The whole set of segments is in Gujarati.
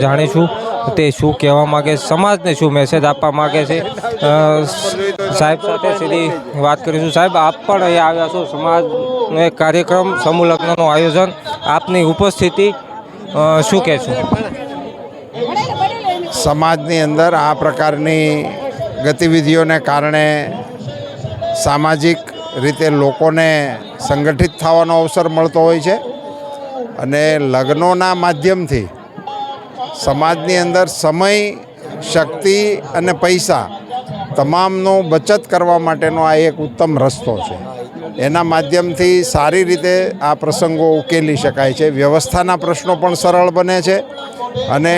જાણીશું તે શું કહેવા માગે છે, સમાજને શું મેસેજ આપવા માગે છે। સાહેબ સાથે સીધી વાત કરીશું। સાહેબ, આપ પણ અહીંયા આવ્યા છો, સમાજનો એક કાર્યક્રમ સમૂહ લગ્નનું આયોજન, આપની ઉપસ્થિતિ શું કહેશો? સમાજની અંદર આ પ્રકારની ગતિવિધિઓને કારણે સામાજિક રીતે લોકોને સંગઠિત થવાનો અવસર મળતો હોય છે અને લગ્નોના માધ્યમથી સમાજની અંદર સમય, શક્તિ અને પૈસા તમામનો બચત કરવા માટેનો આ એક ઉત્તમ રસ્તો છે। એના માધ્યમથી સારી રીતે આ પ્રસંગો ઉકેલી શકાય છે, વ્યવસ્થાના પ્રશ્નો પણ સરળ બને છે અને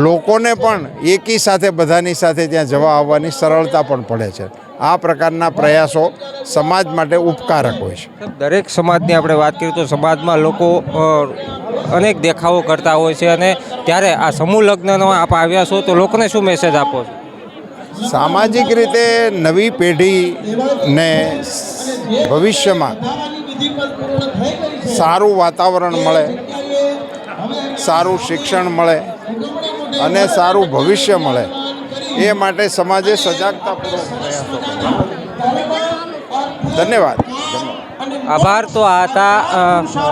લોકોને પણ એકી સાથે બધાની સાથે ત્યાં જવા આવવાની સરળતા પણ પડે છે। આ પ્રકારના પ્રયાસો સમાજ માટે ઉપકારક હોય છે। દરેક સમાજની આપણે વાત કરીએ તો સમાજમાં લોકો અનેક દેખાવો કરતા હોય છે અને ત્યારે આ સમૂહ લગ્નનો આપ આવ્યા છો તો લોકોને શું મેસેજ આપો છો? સામાજિક રીતે નવી પેઢીને ભવિષ્યમાં સારું વાતાવરણ મળે, સારું શિક્ષણ મળે અને સારું ભવિષ્ય મળે એ માટે સમાજે સજાગતાપૂર્વક પ્રયાસો કરવા। ધન્યવાદ। આભાર। તો આ હતા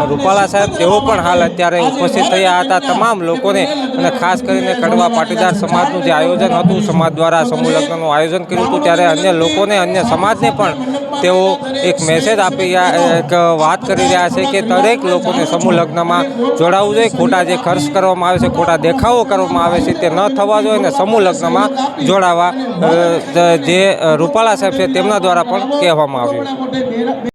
રૂપાલા સાહેબ, તેઓ પણ હાલ અત્યારે ઉપસ્થિત થયા હતા તમામ લોકોને અને ખાસ કરીને કડવા પાટીદાર સમાજનું જે આયોજન હતું, સમાજ દ્વારા સમૂહ લગ્નનું આયોજન કર્યું હતું, ત્યારે અન્ય લોકોને, અન્ય સમાજને પણ તેઓ એક મેસેજ આપી એક વાત કરી રહ્યા છે કે દરેક લોકોને સમૂહ લગ્નમાં જોડાવવું જોઈએ, ખોટા જે ખર્ચ કરવામાં આવે છે, ખોટા દેખાવો કરવામાં આવે છે તે ન થવા જોઈએ અને સમૂહ લગ્નમાં જોડાવા જે રૂપાલા સાહેબ છે તેમના દ્વારા પણ કહેવામાં આવ્યું।